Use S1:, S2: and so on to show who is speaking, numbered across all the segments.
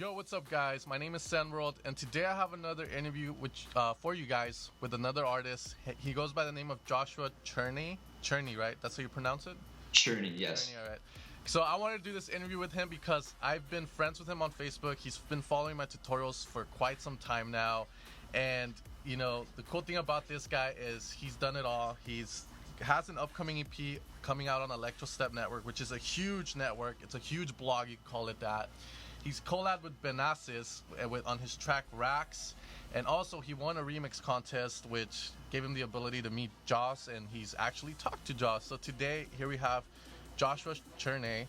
S1: Yo, what's up, guys? My name is Sandworld, and today I have another interview for you guys with another artist. He goes by the name of Joshua Cherney. Cherney, right? That's how you pronounce it?
S2: Cherney, yes.
S1: Cherney, all right. So I wanted to do this interview with him because I've been friends with him on Facebook. He's been following my tutorials for quite some time now. And, you know, the cool thing about this guy is he's done it all. Has an upcoming EP coming out on Electrostep Network, which is a huge network. It's a huge blog, you could call it that. He's collabed with Benasis on his track Racks, and also he won a remix contest which gave him the ability to meet Jauz, and he's actually talked to Jauz. So today, here we have Joshua Cherney.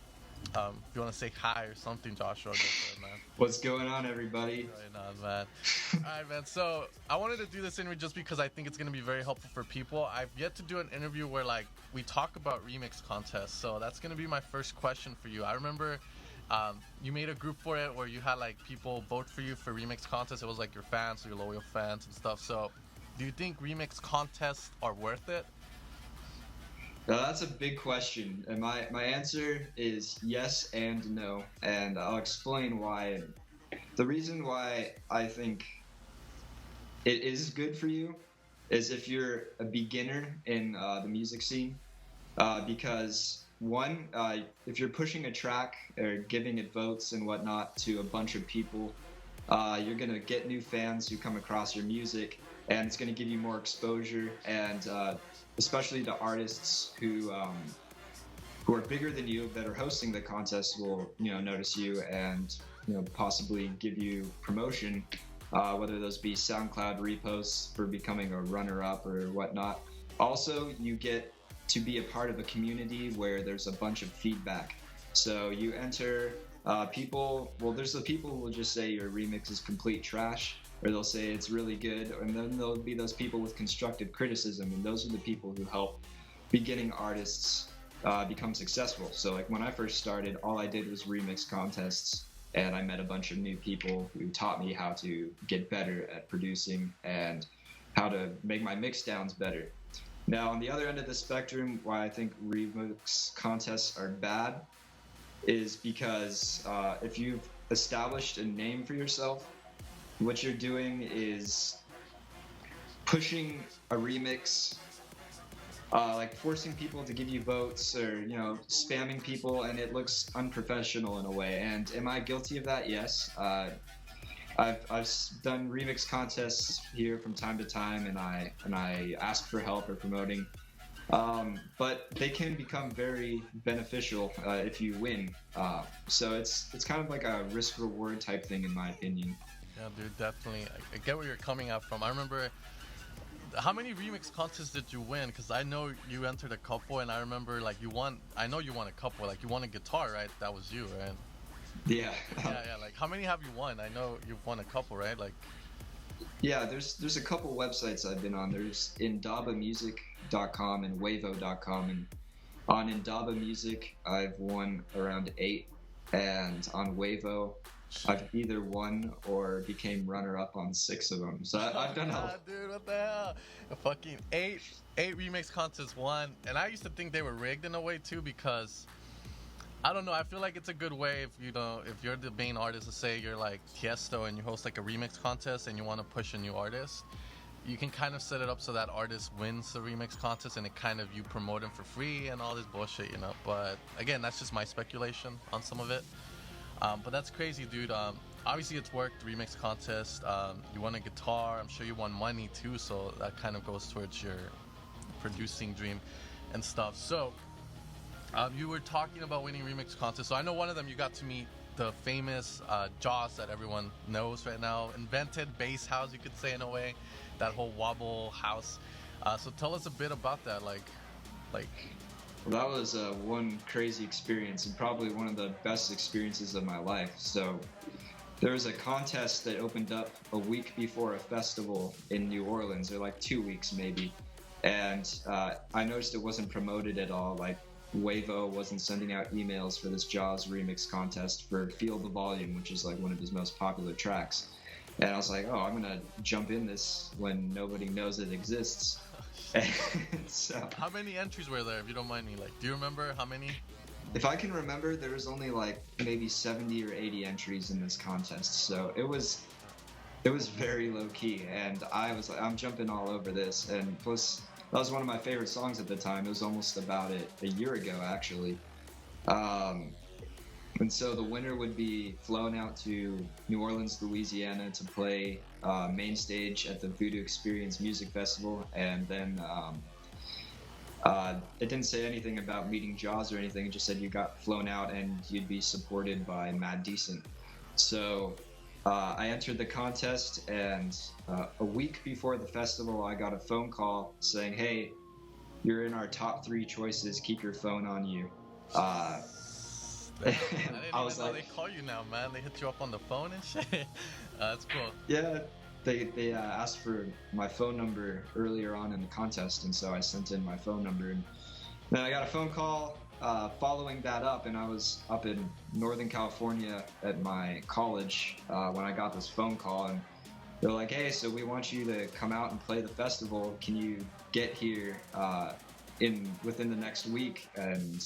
S1: If you want to say hi or something, Joshua, go for it, man.
S2: What's going on, everybody?
S1: Right on, man. Alright, man, so I wanted to do this interview just because I think it's going to be very helpful for people. I've yet to do an interview where, like, we talk about remix contests, so that's going to be my first question for you. I remember you made a group for it where you had, like, people vote for you for remix contests. It was, like, your fans, your loyal fans and stuff. So do you think remix contests are worth it?
S2: Now, that's a big question, and my answer is yes and no, and I'll explain why. The reason why I think it is good for you is if you're a beginner in the music scene, because one, if you're pushing a track or giving it votes and whatnot to a bunch of people, you're gonna get new fans who come across your music, and it's gonna give you more exposure, and especially to artists who are bigger than you that are hosting the contest will notice you and possibly give you promotion, whether those be SoundCloud reposts for becoming a runner-up or whatnot. Also, you get to be a part of a community where there's a bunch of feedback. So you enter there's the people who will just say your remix is complete trash, or they'll say it's really good, and then there'll be those people with constructive criticism, and those are the people who help beginning artists become successful. So, like, when I first started, all I did was remix contests, and I met a bunch of new people who taught me how to get better at producing and how to make my mix downs better. Now, on the other end of the spectrum, why I think remix contests are bad is because if you've established a name for yourself, what you're doing is pushing a remix, like forcing people to give you votes, or spamming people, and it looks unprofessional in a way. And am I guilty of that? Yes. I've done remix contests here from time to time, and I ask for help or promoting, but they can become very beneficial if you win. So it's kind of like a risk reward type thing, in my opinion.
S1: Yeah, dude, definitely. I get where you're coming out from. I remember, how many remix contests did you win? Because I know you entered a couple, and I remember, like, I know you won a couple. Like, you won a guitar, right? That was you, right?
S2: Yeah.
S1: Yeah. Like, how many have you won? I know you've won a couple, right? Like,
S2: yeah, there's a couple websites I've been on. There's indabamusic.com and wavo.com, and on Indaba Music I've won around 8, and on Wavo I've either won or became runner-up on 6 of them. So I've done a...
S1: Dude, what the hell? A fucking 8 remix contests won. And I used to think they were rigged in a way too, because I don't know, I feel like it's a good way if you're the main artist, to say you're like Tiesto and you host like a remix contest and you want to push a new artist, you can kind of set it up so that artist wins the remix contest, and it kind of, you promote him for free and all this bullshit, But again, that's just my speculation on some of it. But that's crazy, dude. Obviously it's worked, remix contest. You won a guitar. I'm sure you won money too, so that kind of goes towards your producing dream and stuff. So you were talking about winning remix contests. So I know one of them, you got to meet the famous Jauz that everyone knows right now. Invented bass house, you could say, in a way. That whole wobble house. So tell us a bit about that. Like.
S2: Well, that was one crazy experience, and probably one of the best experiences of my life. So there was a contest that opened up a week before a festival in New Orleans, or like 2 weeks maybe. And I noticed it wasn't promoted at all. Like, Wavo wasn't sending out emails for this Jauz remix contest for Feel the Volume, which is like one of his most popular tracks. And I was like, oh, I'm gonna jump in this when nobody knows it exists.
S1: So, how many entries were there, if you don't mind me? Like, do you remember how many?
S2: if I can remember, there was only like maybe 70 or 80 entries in this contest, so it was very low key, and I was like, I'm jumping all over this, and plus that was one of my favorite songs at the time. It was almost about it a year ago, actually. And so the winner would be flown out to New Orleans, Louisiana to play main stage at the Voodoo Experience Music Festival. And then it didn't say anything about meeting Jauz or anything. It just said you got flown out and you'd be supported by Mad Decent. So I entered the contest, and a week before the festival, I got a phone call saying, hey, you're in our top 3 choices. Keep your phone on you.
S1: I didn't even know they call you now, man. They hit you up on the phone and shit. That's cool.
S2: Yeah, they asked for my phone number earlier on in the contest, and so I sent in my phone number. And then I got a phone call following that up, and I was up in Northern California at my college when I got this phone call, and they're like, hey, so we want you to come out and play the festival. Can you get here within the next week, and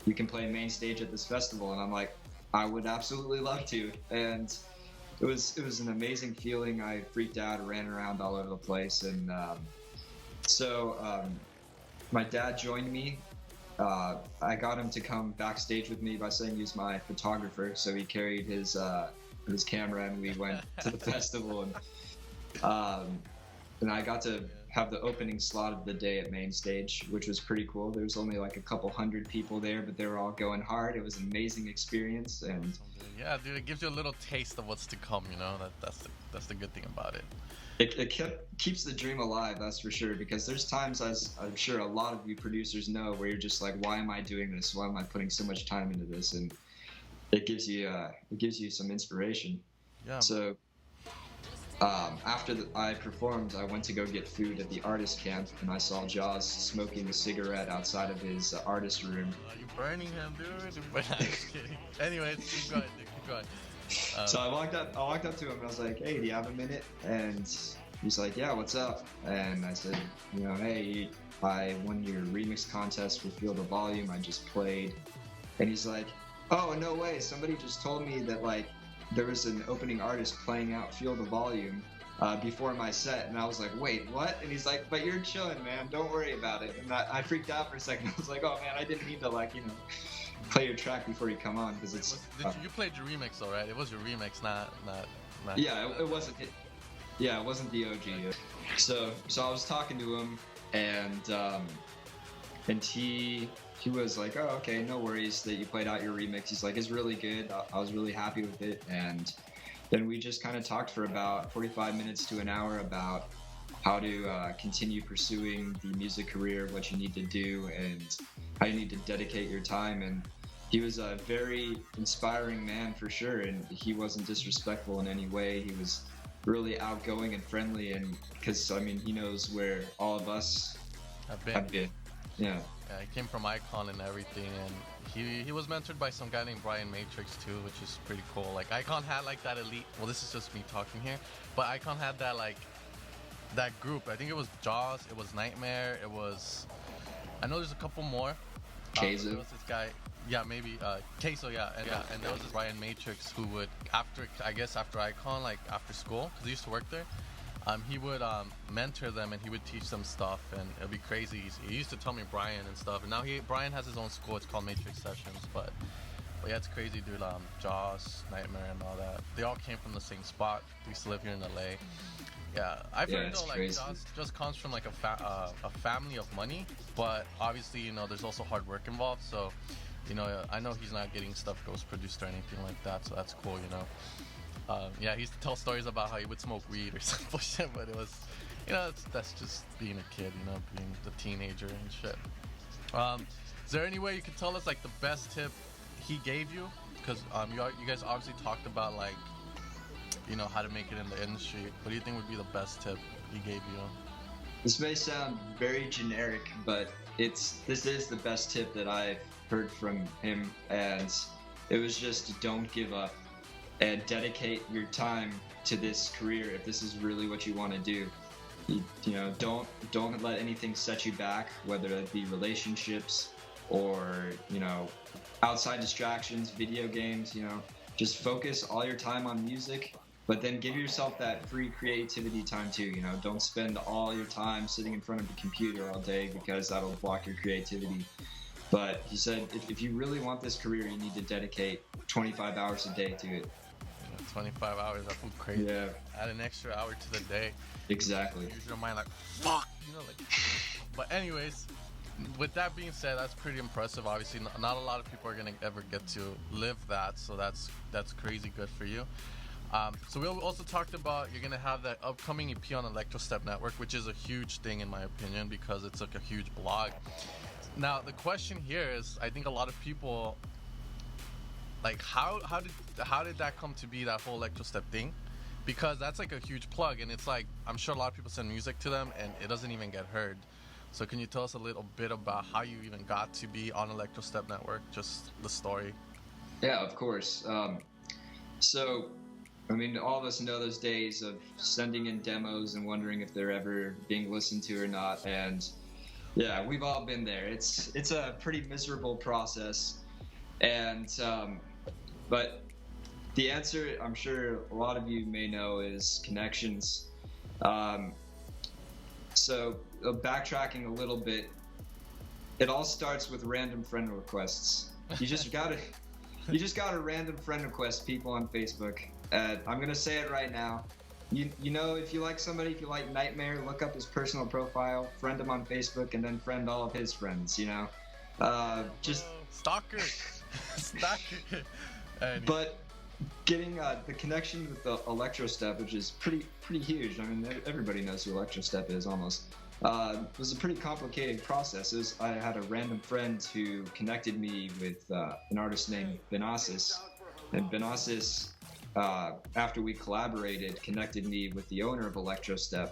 S2: you can play main stage at this festival? And I'm like, I would absolutely love to. And it was an amazing feeling. I freaked out, ran around all over the place, and so my dad joined me. I got him to come backstage with me by saying he's my photographer, so he carried his camera, and we went to the festival, and I got to have the opening slot of the day at main stage, which was pretty cool. There was only like a couple hundred people there, but they were all going hard. It was an amazing experience, and
S1: yeah, dude, it gives you a little taste of what's to come. You know, that's the good thing about it.
S2: It keeps the dream alive, that's for sure, because there's times, as I'm sure a lot of you producers know, where you're just like, why am I doing this? Why am I putting so much time into this? And it gives you some inspiration.
S1: Yeah.
S2: So after I performed, I went to go get food at the artist camp, and I saw Jauz smoking a cigarette outside of his artist room.
S1: You burning him, dude? I'm just kidding. Anyways, keep going, dude. Keep going.
S2: So I walked up to him, and I was like, hey, do you have a minute? And he's like, yeah, what's up? And I said, hey, I won your remix contest for Feel the Volume. I just played. And he's like, oh, no way. Somebody just told me that, like, there was an opening artist playing out Feel the Volume before my set. And I was like, wait, what? And he's like, but you're chilling, man. Don't worry about it. And I freaked out for a second. I was like, oh, man, I didn't need to, play your track before you come on, because it's.
S1: You played your remix, though, right? It was your remix, not.
S2: Yeah, it wasn't. Yeah, it wasn't the OG. So I was talking to him, and he was like, oh, okay, no worries that you played out your remix. He's like, it's really good. I was really happy with it, and then we just kind of talked for about 45 minutes to an hour about how to continue pursuing the music career, what you need to do, and how you need to dedicate your time. And he was a very inspiring man for sure, and he wasn't disrespectful in any way. He was really outgoing and friendly, and because he knows where all of us have been. Yeah.
S1: Yeah, he came from Icon and everything, and he was mentored by some guy named Brian Matrix too, which is pretty cool. Like Icon had like that elite. Well, this is just me talking here, but Icon had that that group. I think it was Jauz, it was Nightmare, it was. I know there's a couple more. There was this guy. Yeah, maybe Queso, yeah, and there was this Brian Matrix who would after Icon, like after school, because he used to work there. He would mentor them, and he would teach them stuff, and it'd be crazy. He used to tell me Brian and stuff, and now Brian has his own school. It's called Matrix Sessions, but yeah, it's crazy, dude. Jauz, Nightmare, and all that. They all came from the same spot. They used to live here in LA. Yeah, I feel like Jauz just comes from like a family of money, but obviously there's also hard work involved. So I know he's not getting stuff ghost produced or anything like that, so that's cool. Yeah, he used to tell stories about how he would smoke weed or some bullshit, but it was, that's just being a kid, being the teenager and shit. Is there any way you could tell us like the best tip he gave you? Because you guys obviously talked about how to make it in the industry. What do you think would be the best tip he gave you?
S2: This may sound very generic, but this is the best tip that I've heard from him, and it was just don't give up and dedicate your time to this career if this is really what you want to do. Don't let anything set you back, whether it be relationships, or, outside distractions, video games, just focus all your time on music, but then give yourself that free creativity time too. Don't spend all your time sitting in front of the computer all day, because that'll block your creativity. But he said, if you really want this career, you need to dedicate 25 hours a day to it.
S1: 25 hours, that's crazy.
S2: Yeah.
S1: Add an extra hour to the day.
S2: Exactly.
S1: Use your mind like, fuck, But anyways, with that being said, that's pretty impressive. Obviously, not a lot of people are gonna ever get to live that, so that's crazy good for you. So we also talked about you're gonna have that upcoming EP on Electrostep Network, which is a huge thing in my opinion, because it's like a huge blog. Now the question here is, I think a lot of people, like, how did that come to be, that whole Electrostep thing? Because that's like a huge plug, and it's like, I'm sure a lot of people send music to them and it doesn't even get heard. So can you tell us a little bit about how you even got to be on Electrostep Network, just the story?
S2: Yeah, of course. So, all of us know those days of sending in demos and wondering if they're ever being listened to or not. And yeah, we've all been there. It's a pretty miserable process. And but the answer, I'm sure a lot of you may know, is connections. So backtracking a little bit, it all starts with random friend requests. You just gotta random friend request people on Facebook. I'm gonna say it right now. If you like somebody, if you like Nightmare, look up his personal profile, friend him on Facebook, and then friend all of his friends. Just
S1: stalker. Stalker.
S2: But getting the connection with the Electrostep, which is pretty huge. Everybody knows who Electrostep is almost. Was a pretty complicated process. I had a random friend who connected me with an artist named Benasis, and Benasis, after we collaborated, connected me with the owner of Electrostep.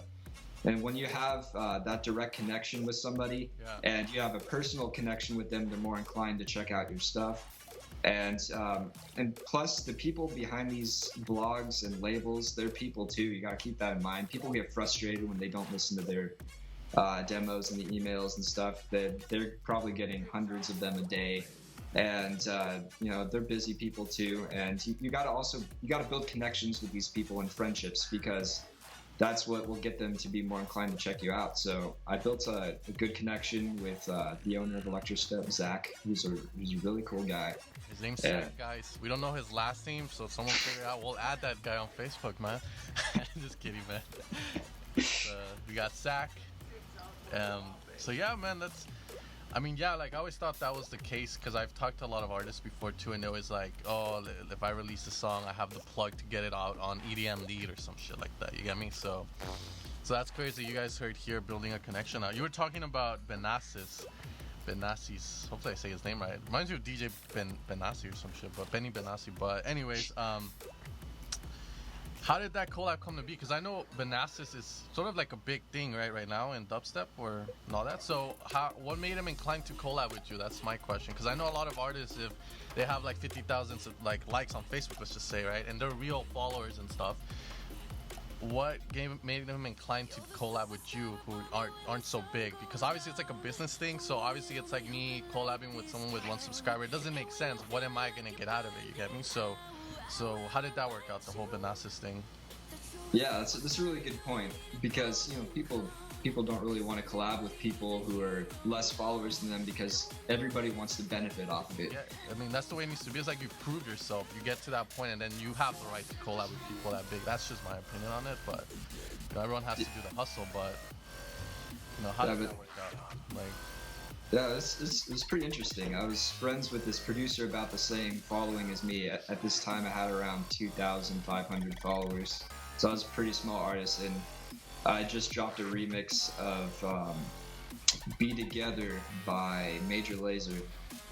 S2: And when you have that direct connection with somebody, and you have a personal connection with them, they're more inclined to check out your stuff. And plus, the people behind these blogs and labels, they're people too. You gotta keep that in mind. People get frustrated when they don't listen to their demos and the emails and stuff. They're probably getting hundreds of them a day, and they're busy people too. And you gotta build connections with these people and friendships, because that's what will get them to be more inclined to check you out. So I built a good connection with the owner of Electrostep, Zach, who's a really cool guy.
S1: His name's Zach, guys. We don't know his last name, so if someone figure it out, we'll add that guy on Facebook, man. Just kidding, man. We got Zach. So yeah, man, like I always thought that was the case, because I've talked to a lot of artists before too, and it was like, oh, if I release a song, I have the plug to get it out on EDM Lead or some shit like that. You get me? So that's crazy. You guys heard here, building a connection now. You were talking about Benasis, hopefully I say his name right. Reminds me of DJ Benassi or some shit, but Benny Benassi. But anyways, how did that collab come to be? Because I know Benasis is sort of like a big thing right now in dubstep and all that. So what made him inclined to collab with you? That's my question. Because I know a lot of artists, if they have like 50,000 likes on Facebook, let's just say, right, and they're real followers and stuff, what made them inclined to collab with you, who aren't so big? Because obviously it's like a business thing, so obviously it's like me collabing with someone with 1 subscriber. It doesn't make sense. What am I gonna get out of it? You get me? So how did that work out, the whole Benasis thing?
S2: Yeah, that's a really good point, because people don't really want to collab with people who are less followers than them, because everybody wants to benefit off of it.
S1: Yeah, that's the way it needs to be. It's like you prove yourself. You get to that point, and then you have the right to collab with people that big. That's just my opinion on it. But everyone has to do the hustle. But how did that work out?
S2: Yeah, it's pretty interesting. I was friends with this producer about the same following as me. At this time, I had around 2,500 followers. So I was a pretty small artist, and I just dropped a remix of Be Together by Major Lazer,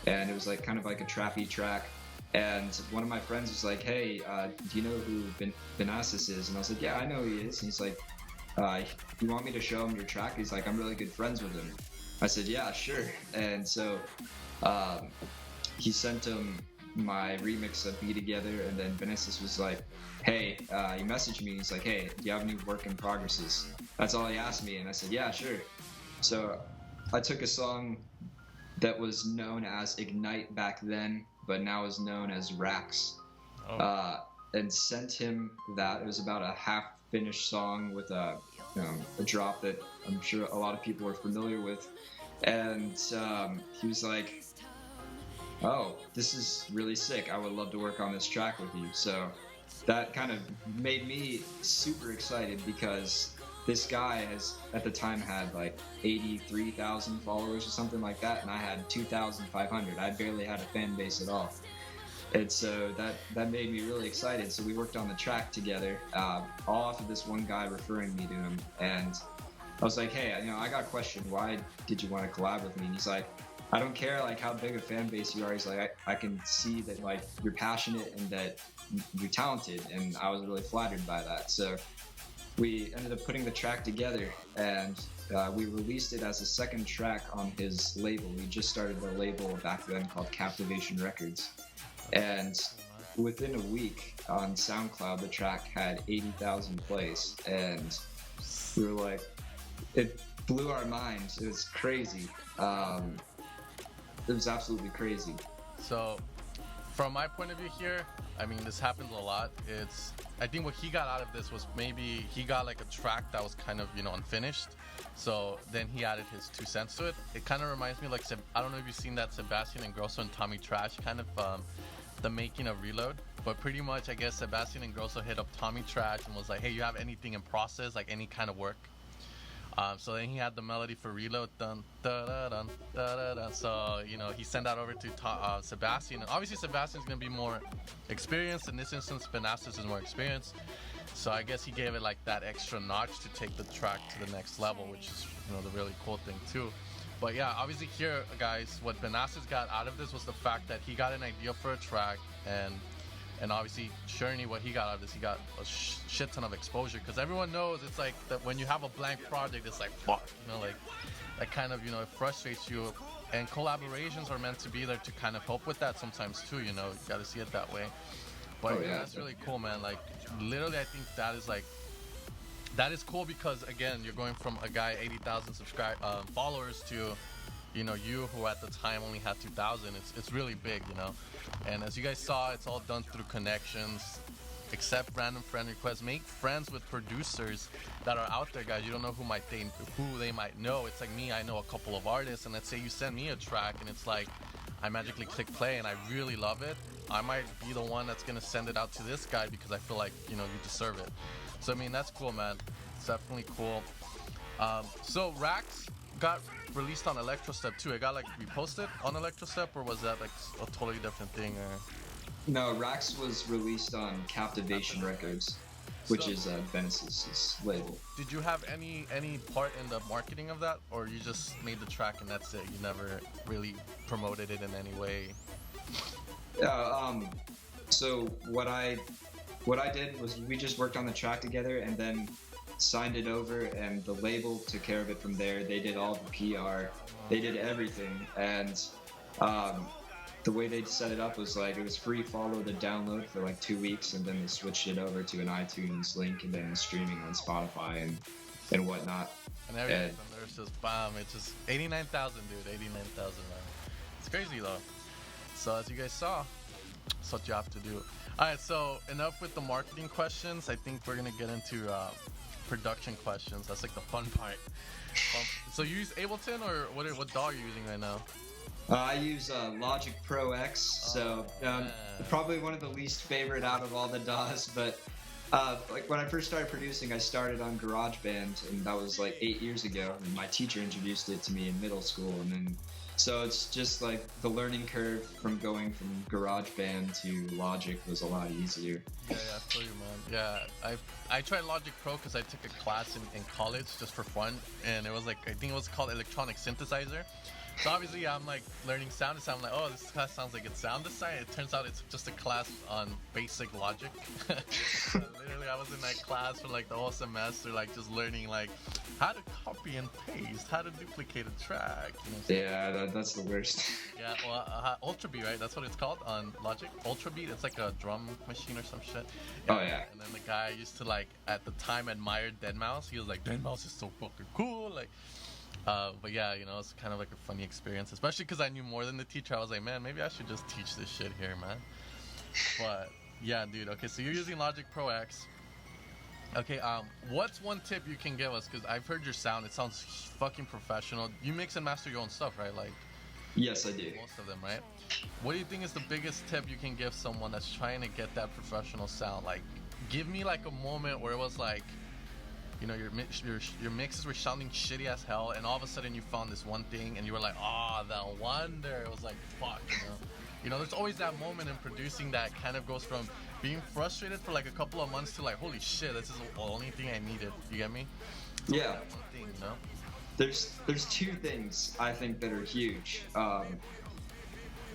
S2: and it was like kind of like a trappy track. And one of my friends was like, "Hey, do you know who Benasis is?" And I was like, "Yeah, I know who he is." And he's like, "You want me to show him your track?" He's like, "I'm really good friends with him." I said, "Yeah, sure." And so he sent him my remix of Be Together, and then Benasis was like, "Hey," he messaged me. He's like, "Hey, do you have any work in progresses?" That's all he asked me, and I said, "Yeah, sure." So I took a song that was known as Ignite back then, but now is known as Rax.
S1: Oh.
S2: And sent him that. It was about a half-finished song with a drop that I'm sure a lot of people are familiar with. And he was like, "Oh, this is really sick. I would love to work on this track with you." So that kind of made me super excited because this guy has at the time had like 83,000 followers or something like that, and I had 2,500. I barely had a fan base at all. And so that made me really excited. So we worked on the track together, all off of this one guy referring me to him. And I was like, "Hey, I got a question. Why did you want to collab with me?" And he's like, "I don't care like how big a fan base you are." He's like, I can see that like you're passionate and that you're talented. And I was really flattered by that. So we ended up putting the track together, and we released it as a second track on his label. We just started the label back then called Captivation Records. And within a week on SoundCloud, the track had 80,000 plays, and we were like, it blew our minds. It was crazy. It was absolutely crazy.
S1: So, from my point of view here, I mean, this happens a lot. I think what he got out of this was maybe he got like a track that was kind of, unfinished. So then he added his 2 cents to it. It kind of reminds me like, I don't know if you've seen that Sebastian Ingrosso and Tommy Trash kind of the making of Reload. But pretty much, I guess Sebastian Ingrosso hit up Tommy Trash and was like, "Hey, you have anything in process, like any kind of work?" So then he had the melody for Reload, dun da da dun da da da. So he sent that over to Sebastian, and obviously Sebastian's gonna be more experienced. In this instance, Benastis is more experienced. So I guess he gave it like that extra notch to take the track to the next level, which is the really cool thing too. But yeah, obviously here, guys, what Benastis got out of this was the fact that he got an idea for a track, and obviously Cherney, what he got out of this, he got a shit ton of exposure, because everyone knows it's like that when you have a blank project, it's like fuck, like that kind of it frustrates you, and collaborations are meant to be there to kind of help with that sometimes too. You got to see it that way. But yeah, that's really cool, man. Like literally, I think that is cool because again, you're going from a guy 80,000 followers to you who at the time only had 2,000. It's really big, and as you guys saw, it's all done through connections. Accept random friend requests, make friends with producers that are out there, guys. You don't know who they might know. It's like me, I know a couple of artists, and let's say you send me a track and it's like I magically click play and I really love it. I might be the one that's gonna send it out to this guy because I feel like you deserve it. So I mean, that's cool, man. It's definitely cool. So Rax got released on Electrostep too. It got like reposted on Electrostep, or was that like a totally different thing? Or
S2: No, Rax was released on Captivation Records, which is Benastis' label.
S1: Did you have any part in the marketing of that, or you just made the track and that's it? You never really promoted it in any way?
S2: So what I did was we just worked on the track together and then signed it over, and the label took care of it from there. They did all the PR, they did everything, and the way they set it up was like it was free follow the download for like 2 weeks, and then they switched it over to an iTunes link and then streaming on Spotify and whatnot.
S1: And everything from there is just bam. It's just 89,000, dude. 89,000, man. It's crazy though. So as you guys saw, that's what you have to do. All right, so enough with the marketing questions. I think we're gonna get into production questions. That's like the fun part. So you use Ableton, or what DAW are you using right now?
S2: I use Logic Pro X, probably one of the least favorite out of all the DAWs, but like when I first started producing, I started on GarageBand, and that was like 8 years ago, and my teacher introduced it to me in middle school, and then so it's just like the learning curve from going from GarageBand to Logic was a lot easier.
S1: Yeah, I feel you, man. Yeah, I tried Logic Pro because I took a class in college just for fun, and it was like, I think it was called Electronic Synthesizer. So obviously I'm like learning sound design. I'm like, oh, this class sounds like it's sound design. It turns out it's just a class on basic Logic. Literally, I was in that class for like the whole semester, like just learning like how to copy and paste, how to duplicate a track.
S2: Yeah, that's the worst.
S1: Yeah, well, Ultra Beat, right? That's what it's called on Logic. Ultra Beat. It's like a drum machine or some shit.
S2: Oh yeah.
S1: And then the guy used to like at the time admire deadmau5. He was like, deadmau5 is so fucking cool, like. But yeah, you know, it's kind of like a funny experience, especially because I knew more than the teacher. I was like, man, maybe I should just teach this shit here, man. But yeah, dude. Okay, so you're using Logic Pro X. Okay, what's one tip you can give us? Because I've heard your sound; it sounds fucking professional. You mix and master your own stuff, right? Like
S2: Yes, I do.
S1: most of them, right? What do you think is the biggest tip you can give someone that's trying to get that professional sound? Like, give me like a moment where it was like, you know, your mixes were sounding shitty as hell, and all of a sudden you found this one thing, and you were like, oh, no wonder. It was like, fuck, you know. You know, there's always that moment in producing that kind of goes from being frustrated for like a couple of months to like, holy shit, this is the only thing I needed. You get me? It's
S2: Yeah.
S1: that one thing, you know?
S2: There's two things I think that are huge. I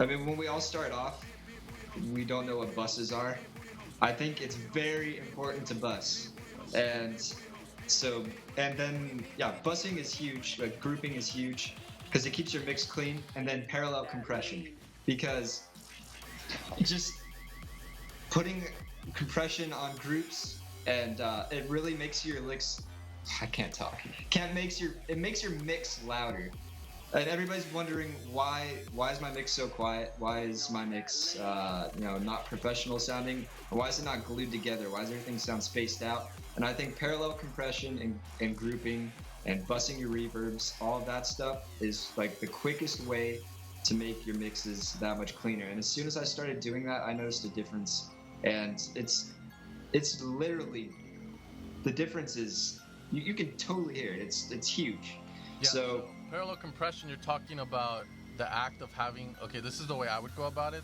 S2: mean, when we all start off, we don't know what buses are. I think it's very important to bus, and so and then yeah, busing is huge. Like grouping is huge because it keeps your mix clean, and then parallel compression because just putting compression on groups and it really makes your licks. I can't talk. It makes your mix louder. And everybody's wondering why is my mix so quiet? Why is my mix not professional sounding? Why is it not glued together? Why does everything sound spaced out? And I think parallel compression and grouping and bussing your reverbs, all of that stuff is like the quickest way to make your mixes that much cleaner. And as soon as I started doing that, I noticed a difference. And it's literally the difference is you can totally hear it. It's huge.
S1: Yeah.
S2: So
S1: Parallel compression, you're talking about the act of having, okay, this is the way I would go about it.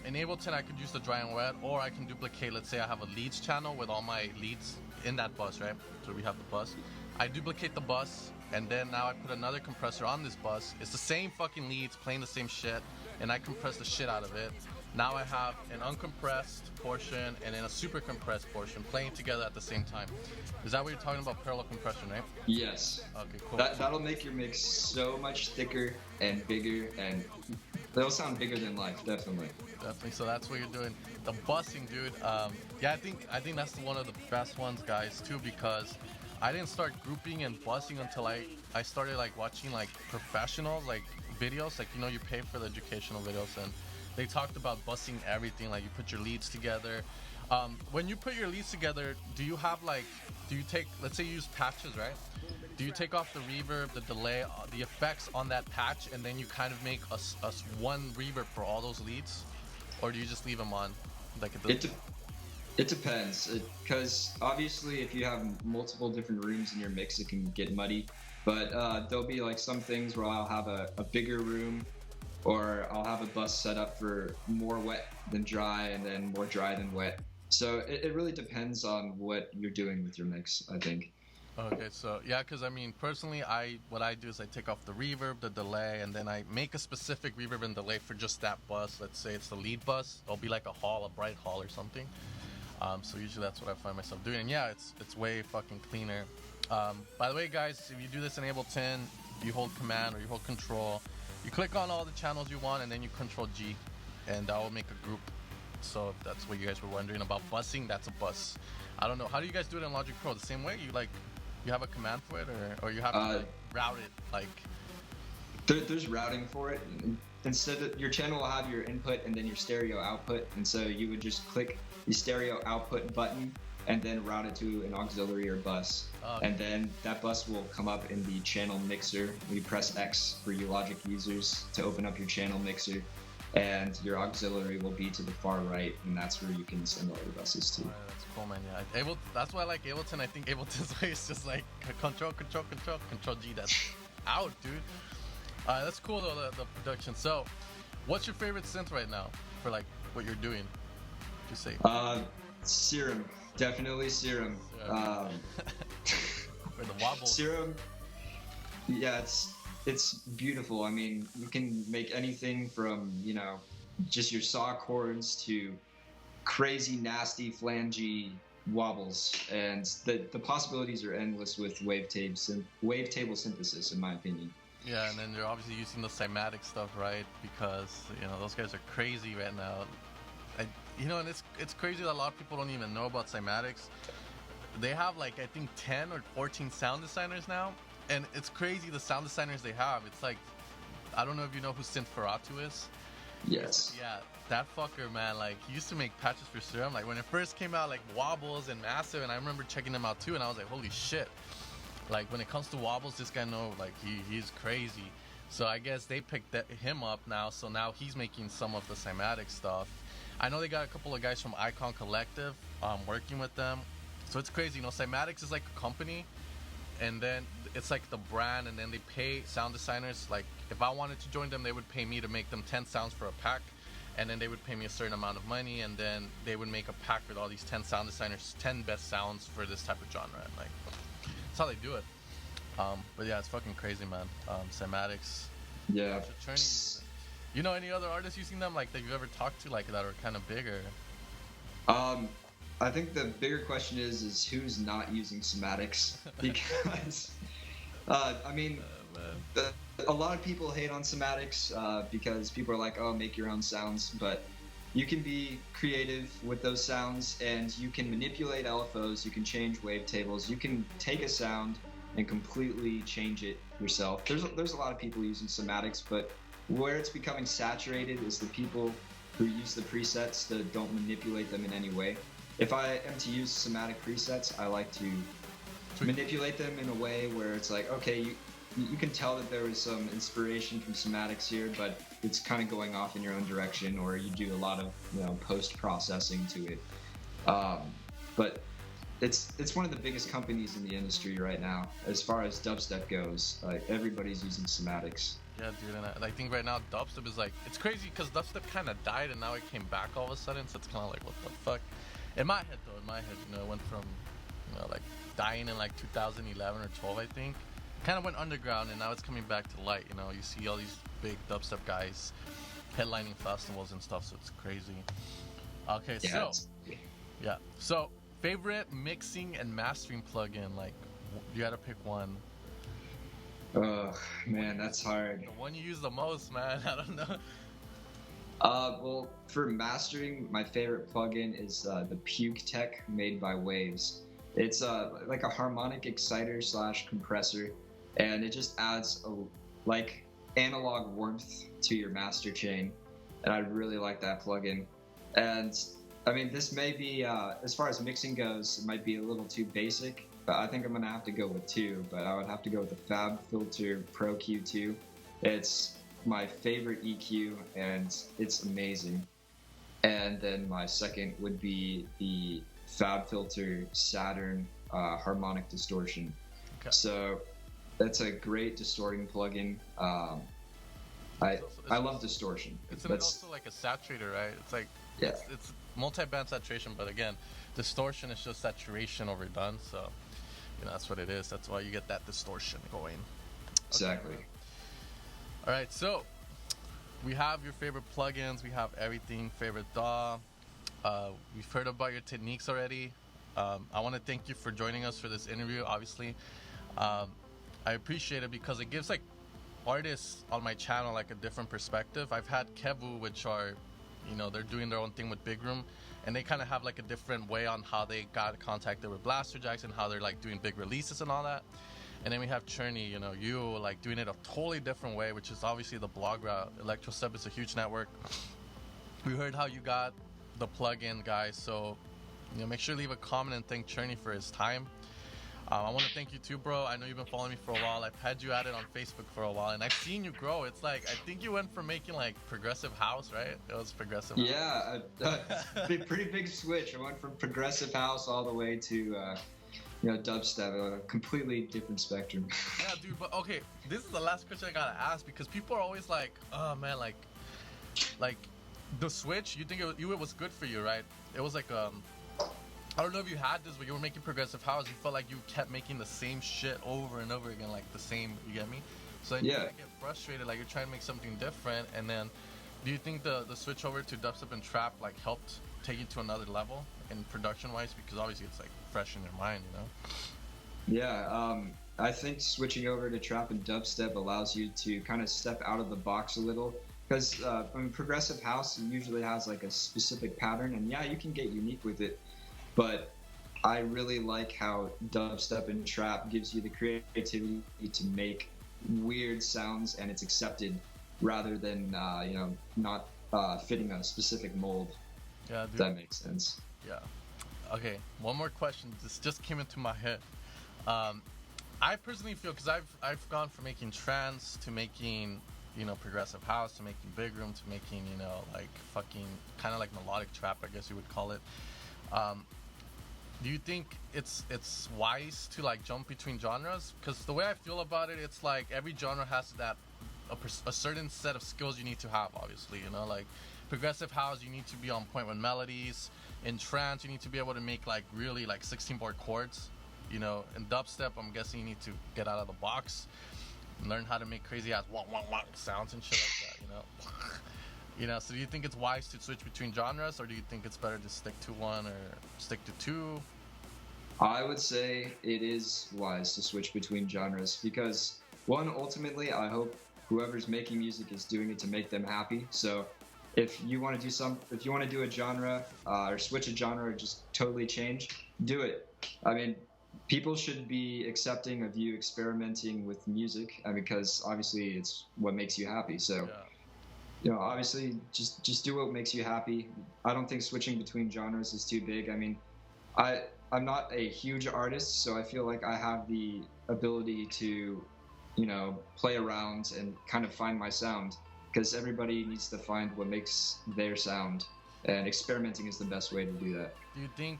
S1: In Ableton, I could use the dry and wet, or I can duplicate, let's say I have a leads channel with all my leads in that bus, right? So we have the bus. I duplicate the bus, and then now I put another compressor on this bus. It's the same fucking leads, playing the same shit, and I compress the shit out of it. Now I have an uncompressed portion and then a super compressed portion playing together at the same time. Is that what you're talking about, parallel compression, right?
S2: yes.
S1: Okay, cool.
S2: That'll make your mix so much thicker and bigger, and they'll sound bigger than life, definitely.
S1: Definitely. So that's what you're doing. The bussing, dude. Yeah, I think that's one of the best ones, guys, too, because I didn't start grouping and bussing until I started like watching like professionals, like videos, like, you know, you pay for the educational videos, and they talked about bussing everything. Like you put your leads together. When you put your leads together, do you take, let's say you use patches, right? Do you take off the reverb, the delay, the effects on that patch, and then you kind of make a one reverb for all those leads? Or do you just leave them on? Like
S2: It depends, because obviously if you have multiple different rooms in your mix, it can get muddy. But there'll be like some things where I'll have a bigger room, or I'll have a bus set up for more wet than dry, and then more dry than wet. So it really depends on what you're doing with your mix, I think.
S1: Okay, so yeah, because I mean, personally, what I do is I take off the reverb, the delay, and then I make a specific reverb and delay for just that bus. Let's say it's the lead bus. It'll be like a bright hall or something. So usually that's what I find myself doing. And yeah, it's way fucking cleaner. By the way, guys, if you do this in Ableton, you hold Command or you hold Control. You click on all the channels you want, and then you Control G, and that will make a group. So if that's what you guys were wondering about bussing, that's a bus. I don't know. How do you guys do it in Logic Pro? The same way? You have a command for it, or you have to like, route it like?
S2: There's routing for it. Instead of your channel will have your input and then your stereo output, and so you would just click the stereo output button and then route it to an auxiliary or bus. Okay. And then that bus will come up in the channel mixer. You press X for you Logic users to open up your channel mixer, and your auxiliary will be to the far right, and that's where you can send all your buses to.
S1: Right, that's cool, man. Yeah, that's why I like Ableton. I think Ableton's way is just like Control G. That's out, dude. That's cool though, the production. So, what's your favorite synth right now for like what you're doing? Just say.
S2: Serum. Definitely Serum.
S1: For the wobble.
S2: Serum. Yeah, it's beautiful. I mean, you can make anything from, you know, just your saw chords to crazy, nasty, flangey wobbles, and the possibilities are endless with wavetable synthesis, in my opinion.
S1: Yeah, and then you're obviously using the Cymatics stuff, right? Because, you know, those guys are crazy right now. And it's crazy that a lot of people don't even know about Cymatics. They have like, I think 10 or 14 sound designers now, and it's crazy the sound designers they have. It's like, I don't know if you know who Synth is.
S2: Yes.
S1: Yeah, that fucker, man. Like, he used to make patches for Serum. Like, when it first came out, like Wobbles and Massive, and I remember checking them out too, and I was like, holy shit. Like, when it comes to Wobbles, this guy like he's crazy. So I guess they picked him up now. So now he's making some of the Cymatics stuff. I know they got a couple of guys from Icon Collective working with them. So it's crazy. You know, Cymatics is like a company, and then it's like the brand, and then they pay sound designers. Like, if I wanted to join them, they would pay me to make them 10 sounds for a pack, and then they would pay me a certain amount of money, and then they would make a pack with all these 10 sound designers, 10 best sounds for this type of genre. And like, that's how they do it. But yeah, it's fucking crazy, man. Cymatics.
S2: Yeah.
S1: Cherney. You know any other artists using them, like, that you've ever talked to, like, that are kind of bigger?
S2: I think the bigger question is who's not using Cymatics, because I mean, a lot of people hate on Cymatics because people are like, oh, make your own sounds, but you can be creative with those sounds, and you can manipulate LFOs, you can change wavetables, you can take a sound and completely change it yourself. There's a lot of people using Cymatics, but where it's becoming saturated is the people who use the presets that don't manipulate them in any way. If I am to use Cymatic presets, I like to manipulate them in a way where it's like, okay, you can tell that there was some inspiration from Cymatics here, but it's kind of going off in your own direction, or you do a lot of, you know, post-processing to it. But it's one of the biggest companies in the industry right now as far as dubstep goes. Like, everybody's using Cymatics.
S1: Yeah, dude, and I think right now dubstep is like, it's crazy because dubstep kind of died and now it came back all of a sudden, so it's kind of like, what the fuck? In my head, you know, it went from, you know, like dying in like 2011 or 12, I think. Kind of went underground, and now it's coming back to light. You know, you see all these big dubstep guys headlining festivals and stuff, so it's crazy. Okay, yeah, so favorite mixing and mastering plugin, like, you gotta pick one.
S2: Oh man, that's hard.
S1: The one you use the most, man. I don't know.
S2: Well, for mastering, my favorite plugin is the Puke Tech made by Waves. It's like a harmonic exciter / compressor, and it just adds like analog warmth to your master chain, and I really like that plugin. And I mean, this may be, as far as mixing goes, it might be a little too basic, but I think I'm gonna have to go with two. But I would have to go with the Fab Filter Pro Q2. It's my favorite EQ, and it's amazing. And then my second would be the Fab Filter Saturn Harmonic Distortion. Okay. So that's a great distorting plugin. I love distortion.
S1: It's also like a saturator, right? It's like, yeah, it's multi-band saturation, but again, distortion is just saturation overdone. So, you know, that's what it is. That's why you get that distortion going.
S2: Exactly.
S1: Okay. All right, so we have your favorite plugins. We have everything. Favorite DAW. We've heard about your techniques already. I want to thank you for joining us for this interview. Obviously, I appreciate it because it gives like artists on my channel like a different perspective. I've had Kevu, which are, you know, they're doing their own thing with Big Room, and they kind of have like a different way on how they got contacted with Blaster Jacks and how they're like doing big releases and all that. And then we have Cherney, you know, you like doing it a totally different way, which is obviously the blog route. Electrostep is a huge network. We heard how you got the plugin, guys. So, you know, make sure to leave a comment and thank Cherney for his time. I want to thank you too, bro. I know you've been following me for a while. I've had you at it on Facebook for a while, and I've seen you grow. It's like, I think you went from making like progressive house, right? It was progressive house.
S2: Yeah, pretty big switch. I went from progressive house all the way to, you know, dubstep, a completely different spectrum.
S1: Yeah, dude, but okay, this is the last question I gotta ask, because people are always like, oh man, like the switch, you think it was good for you, right? It was like, I don't know if you had this, but you were making progressive house. You felt like you kept making the same shit over and over again, like the same, you get me? So then you get frustrated, like you're trying to make something different. And then do you think the switch over to dubstep and trap like helped take you to another level in production wise? Because obviously it's like fresh in your mind, you know?
S2: Yeah, I think switching over to trap and dubstep allows you to kind of step out of the box a little. Because I mean, progressive house usually has like a specific pattern, and yeah, you can get unique with it. But I really like how dubstep and trap gives you the creativity to make weird sounds, and it's accepted rather than not fitting a specific mold.
S1: Yeah,
S2: If
S1: dude.
S2: that makes sense.
S1: Yeah. Okay, one more question. This just came into my head. Um, I personally feel, because I've gone from making trance to making progressive house to making big room to making like fucking kind of like melodic trap, I guess you would call it. Um, do you think it's wise to like jump between genres? Because the way I feel about it, it's like every genre has a certain set of skills you need to have. Obviously, like progressive house, you need to be on point with melodies. In trance, you need to be able to make like really like 16 bar chords. In dubstep, I'm guessing you need to get out of the box, and learn how to make crazy ass wah wah wah sounds and shit like that. So do you think it's wise to switch between genres, or do you think it's better to stick to one or stick to two?
S2: I would say it is wise to switch between genres because, one, ultimately, I hope whoever's making music is doing it to make them happy. So, if you want to do a genre or switch a genre or just totally change, do it. I mean, people should be accepting of you experimenting with music because obviously it's what makes you happy. So,
S1: Yeah.
S2: obviously, just do what makes you happy. I don't think switching between genres is too big. I mean, I I'm not a huge artist, so I feel like I have the ability to, play around and kind of find my sound because everybody needs to find what makes their sound, and experimenting is the best way to do that.
S1: Do you think?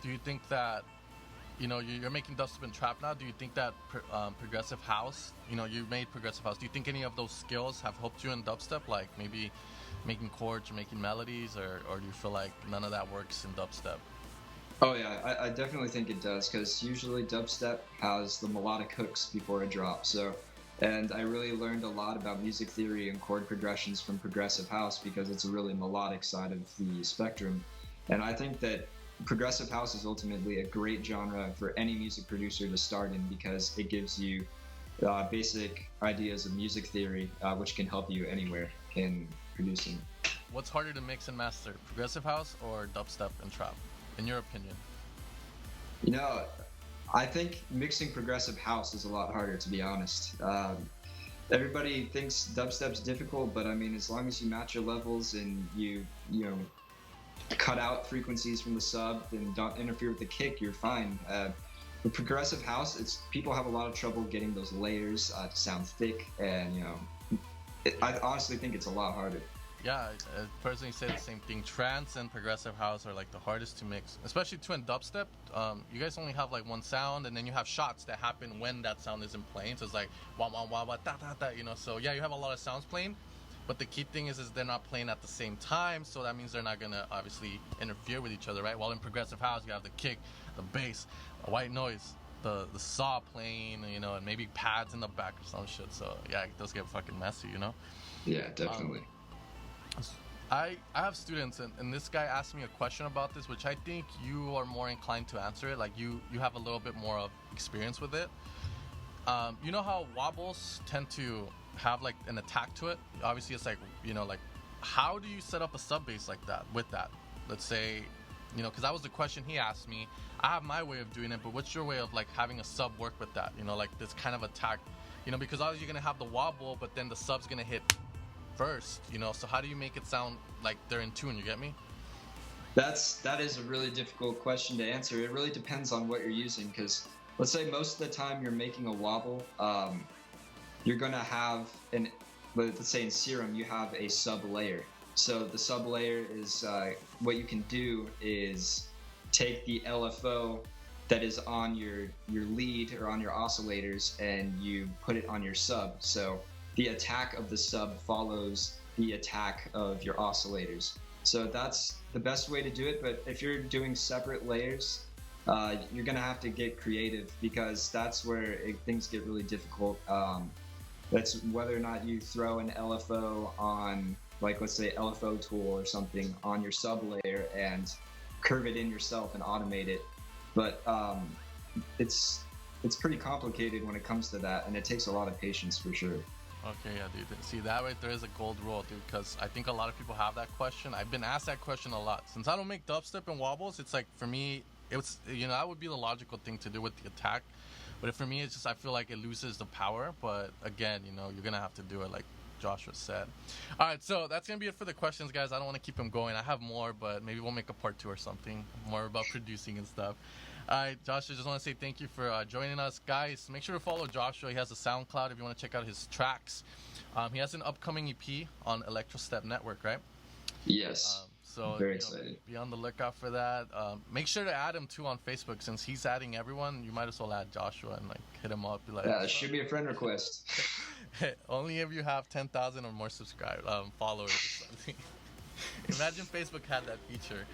S1: Do you think that you're making dubstep and trap now? Do you think that progressive house? You made progressive house. Do you think any of those skills have helped you in dubstep? Like maybe making chords or making melodies, or do you feel like none of that works in dubstep?
S2: Oh yeah, I definitely think it does because usually dubstep has the melodic hooks before a drop. So, and I really learned a lot about music theory and chord progressions from progressive house because it's a really melodic side of the spectrum. And I think that progressive house is ultimately a great genre for any music producer to start in because it gives you basic ideas of music theory, which can help you anywhere in producing.
S1: What's harder to mix and master, progressive house or dubstep and trap, in your opinion?
S2: You know, I think mixing progressive house is a lot harder, to be honest. Everybody thinks dubstep's difficult, but I mean, as long as you match your levels and you cut out frequencies from the sub and don't interfere with the kick, you're fine. With progressive house, it's people have a lot of trouble getting those layers to sound thick, and I honestly think it's a lot harder.
S1: Yeah, I personally say the same thing. Trance and progressive house are like the hardest to mix, especially too in dubstep. You guys only have like one sound, and then you have shots that happen when that sound isn't playing. So it's like wah wah wah wah da da da. So yeah, you have a lot of sounds playing, but the key thing is they're not playing at the same time. So that means they're not gonna obviously interfere with each other, right? While in progressive house, you have the kick, the bass, a white noise, the saw playing, and maybe pads in the back or some shit. So yeah, it does get fucking messy.
S2: Yeah,
S1: Um,
S2: definitely.
S1: I have students, and this guy asked me a question about this, which I think you are more inclined to answer it. Like you have a little bit more of experience with it. You know how wobbles tend to have like an attack to it? Obviously, it's like like how do you set up a sub bass like that with that? Let's say, because that was the question he asked me. I have my way of doing it, but what's your way of like having a sub work with that? Like this kind of attack. Because obviously you're gonna have the wobble, but then the sub's gonna hit first, so how do you make it sound like they're in tune? You get me?
S2: That is a really difficult question to answer. It really depends on what you're using because let's say most of the time you're making a wobble, you're gonna have let's say in Serum you have a sub layer. So the sub layer is what you can do is take the LFO that is on your lead or on your oscillators and you put it on your sub. So the attack of the sub follows the attack of your oscillators. So that's the best way to do it. But if you're doing separate layers, you're gonna have to get creative because that's where things get really difficult. That's whether or not you throw an LFO on, like let's say LFO tool or something on your sub layer and curve it in yourself and automate it. But it's pretty complicated when it comes to that, and it takes a lot of patience for sure.
S1: Okay, yeah, dude. See, that right there is a gold rule, dude, because I think a lot of people have that question. I've been asked that question a lot. Since I don't make dubstep and wobbles, it's like, for me, it was, that would be the logical thing to do with the attack. But for me, it's just I feel like it loses the power. But again, you're gonna have to do it like Joshua said. All right, so that's gonna be it for the questions, guys. I don't want to keep them going. I have more, but maybe we'll make a part 2 or something more about producing and stuff. All right, Joshua, just want to say thank you for joining us, guys. Make sure to follow Joshua. He has a SoundCloud if you want to check out his tracks. He has an upcoming EP on Electrostep Network, right?
S2: Yes.
S1: So
S2: very excited.
S1: Be on the lookout for that. Make sure to add him too on Facebook, since he's adding everyone. You might as well add Joshua and like hit him up. Be like,
S2: should be a friend request.
S1: Only if you have 10,000 or more followers or something. Imagine Facebook had that feature.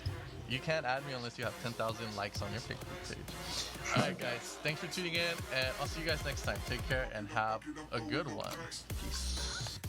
S1: You can't add me unless you have 10,000 likes on your Facebook page. All right, guys. Thanks for tuning in, and I'll see you guys next time. Take care and have a good one. Peace.